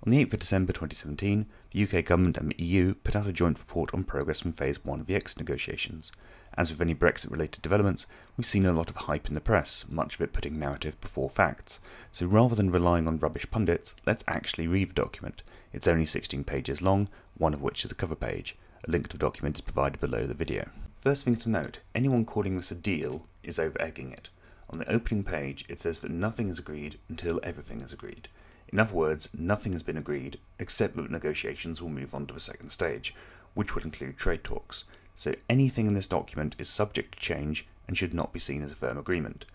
On the 8th of December 2017, the UK government and the EU put out a joint report on progress from Phase 1 of the exit negotiations. As with any Brexit-related developments, we've seen a lot of hype in the press, much of it putting narrative before facts. So rather than relying on rubbish pundits, let's actually read the document. It's only 16 pages long, one of which is a cover page. A link to the document is provided below the video. First thing to note, anyone calling this a deal is over-egging it. On the opening page, it says that nothing is agreed until everything is agreed. In other words, nothing has been agreed, except that negotiations will move on to the second stage, which will include trade talks. So anything in this document is subject to change and should not be seen as a firm agreement.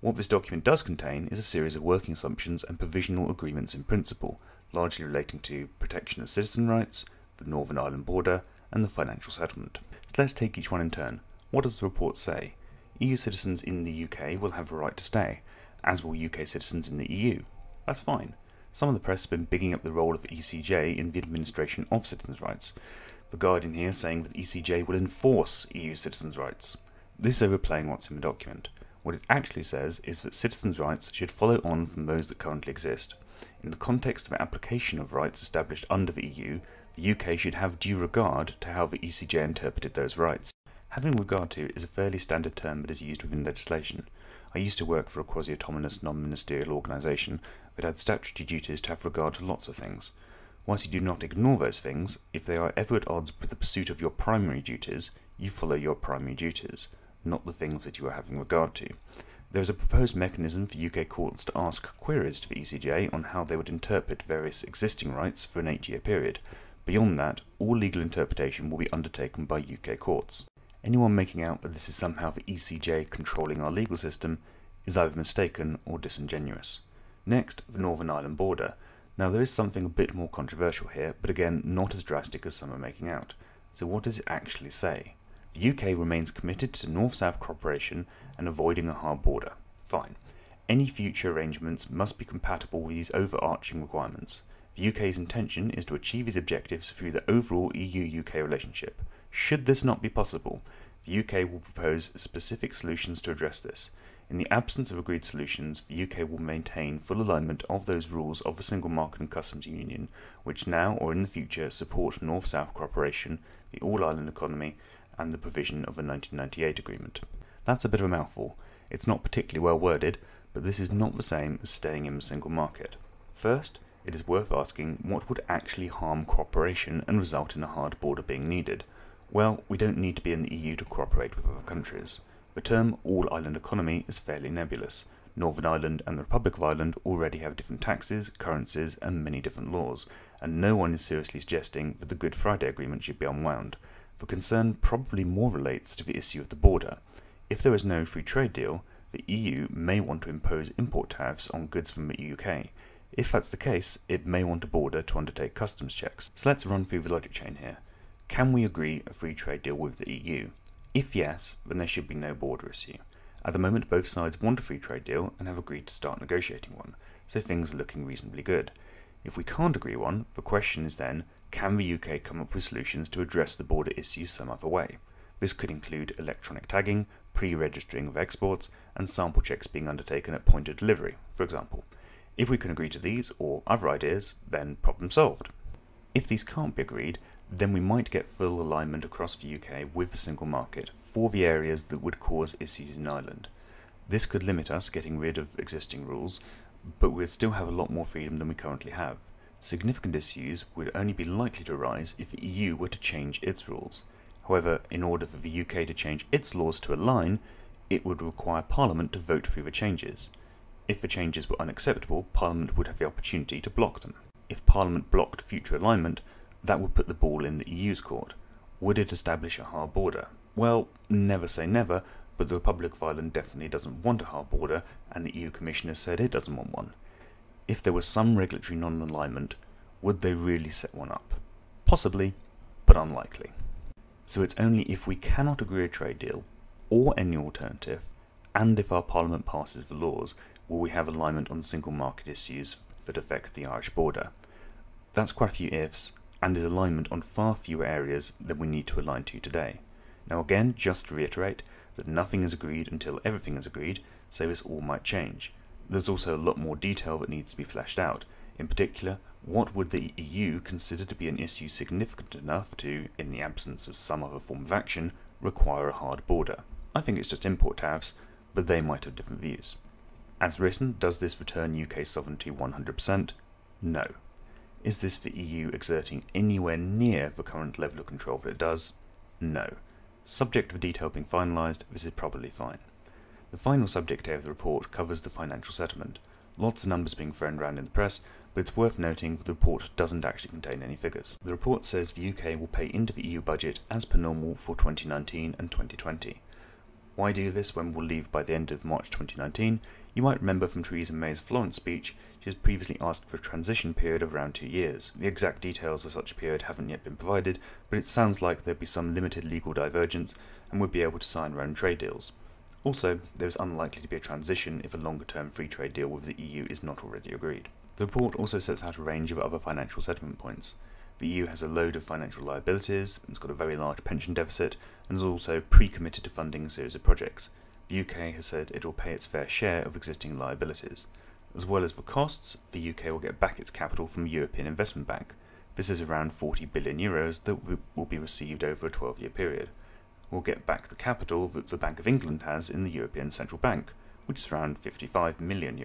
What this document does contain is a series of working assumptions and provisional agreements in principle, largely relating to protection of citizen rights, the Northern Ireland border, and the financial settlement. So let's take each one in turn. What does the report say? EU citizens in the UK will have a right to stay, as will UK citizens in the EU. That's fine. Some of the press have been bigging up the role of ECJ in the administration of citizens' rights. The Guardian here saying that ECJ will enforce EU citizens' rights. This is overplaying what's in the document. What it actually says is that citizens' rights should follow on from those that currently exist. In the context of application of rights established under the EU, the UK should have due regard to how the ECJ interpreted those rights. Having regard to is a fairly standard term that is used within legislation. I used to work for a quasi-autonomous non-ministerial organisation that had statutory duties to have regard to lots of things. Whilst you do not ignore those things, if they are ever at odds with the pursuit of your primary duties, you follow your primary duties, not the things that you are having regard to. There is a proposed mechanism for UK courts to ask queries to the ECJ on how they would interpret various existing rights for an 8-year period. Beyond that, all legal interpretation will be undertaken by UK courts. Anyone making out that this is somehow the ECJ controlling our legal system is either mistaken or disingenuous. Next, the Northern Ireland border. Now there is something a bit more controversial here, but again not as drastic as some are making out. So what does it actually say? The UK remains committed to North-South cooperation and avoiding a hard border. Fine. Any future arrangements must be compatible with these overarching requirements. The UK's intention is to achieve these objectives through the overall EU-UK relationship. Should this not be possible, the UK will propose specific solutions to address this. In the absence of agreed solutions, the UK will maintain full alignment of those rules of the Single Market and Customs Union, which now or in the future support North-South cooperation, the all-island economy, and the provision of the 1998 agreement. That's a bit of a mouthful. It's not particularly well worded, but this is not the same as staying in the single market. First, it is worth asking what would actually harm cooperation and result in a hard border being needed. Well, we don't need to be in the EU to cooperate with other countries. The term all-island economy is fairly nebulous. Northern Ireland and the Republic of Ireland already have different taxes, currencies, and many different laws, and no one is seriously suggesting that the Good Friday Agreement should be unwound. The concern probably more relates to the issue of the border. If there is no free trade deal, the EU may want to impose import tariffs on goods from the UK. If that's the case, it may want a border to undertake customs checks. So let's run through the logic chain here. Can we agree a free trade deal with the EU? If yes, then there should be no border issue. At the moment, both sides want a free trade deal and have agreed to start negotiating one, so things are looking reasonably good. If we can't agree one, the question is then, can the UK come up with solutions to address the border issue some other way? This could include electronic tagging, pre-registering of exports, and sample checks being undertaken at point of delivery, for example. If we can agree to these or other ideas, then problem solved. If these can't be agreed, then we might get full alignment across the UK with the single market for the areas that would cause issues in Ireland. This could limit us getting rid of existing rules, but we'd still have a lot more freedom than we currently have. Significant issues would only be likely to arise if the EU were to change its rules. However, in order for the UK to change its laws to align, it would require Parliament to vote through the changes. If the changes were unacceptable, Parliament would have the opportunity to block them. If Parliament blocked future alignment, that would put the ball in the EU's court. Would it establish a hard border? Well, never say never, but the Republic of Ireland definitely doesn't want a hard border, and the EU Commissioner said it doesn't want one. If there was some regulatory non-alignment, would they really set one up? Possibly, but unlikely. So it's only if we cannot agree a trade deal, or any alternative, and if our Parliament passes the laws, will we have alignment on single market issues that affect the Irish border. That's quite a few ifs, and is alignment on far fewer areas than we need to align to today. Now again, just to reiterate, that nothing is agreed until everything is agreed, so this all might change. There's also a lot more detail that needs to be fleshed out. In particular, what would the EU consider to be an issue significant enough to, in the absence of some other form of action, require a hard border? I think it's just import tariffs, but they might have different views. As written, does this return UK sovereignty 100%? No. Is this for EU exerting anywhere near the current level of control that it does? No. Subject of detail being finalised, this is probably fine. The final subject area of the report covers the financial settlement. Lots of numbers being thrown around in the press, but it's worth noting that the report doesn't actually contain any figures. The report says the UK will pay into the EU budget as per normal for 2019 and 2020. Why do this when we'll leave by the end of March 2019? You might remember from Theresa May's Florence speech, she has previously asked for a transition period of around 2 years. The exact details of such a period haven't yet been provided, but it sounds like there'd be some limited legal divergence and would be able to sign their own trade deals. Also, there is unlikely to be a transition if a longer-term free trade deal with the EU is not already agreed. The report also sets out a range of other financial settlement points. The EU has a load of financial liabilities, it's got a very large pension deficit, and is also pre-committed to funding a series of projects. The UK has said it will pay its fair share of existing liabilities. As well as the costs, the UK will get back its capital from the European Investment Bank. This is around €40 billion that will be received over a 12-year period. We'll get back the capital that the Bank of England has in the European Central Bank, which is around €55 million.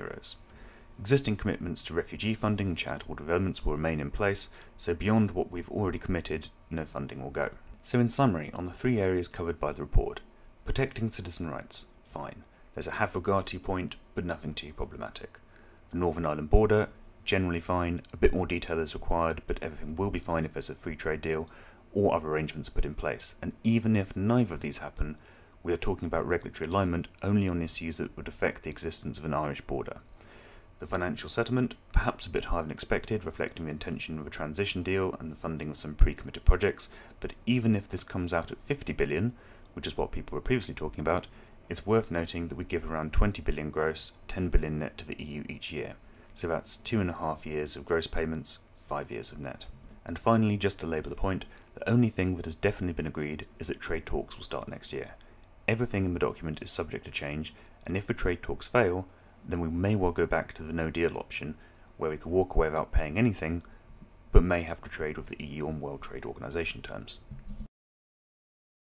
Existing commitments to refugee funding and charitable developments will remain in place, so beyond what we've already committed, no funding will go. So in summary, on the 3 areas covered by the report, protecting citizen rights, fine. There's a have regard to point, but nothing too problematic. The Northern Ireland border, generally fine, a bit more detail is required, but everything will be fine if there's a free trade deal or other arrangements put in place. And even if neither of these happen, we are talking about regulatory alignment only on issues that would affect the existence of an Irish border. The financial settlement, perhaps a bit higher than expected, reflecting the intention of a transition deal and the funding of some pre-committed projects, but even if this comes out at 50 billion, which is what people were previously talking about, it's worth noting that we give around 20 billion gross, 10 billion net to the EU each year. So that's 2.5 years of gross payments, 5 years of net. And finally, just to labour the point, the only thing that has definitely been agreed is that trade talks will start next year. Everything in the document is subject to change, and if the trade talks fail, then we may well go back to the no-deal option, where we could walk away without paying anything, but may have to trade with the EU on World Trade Organization terms.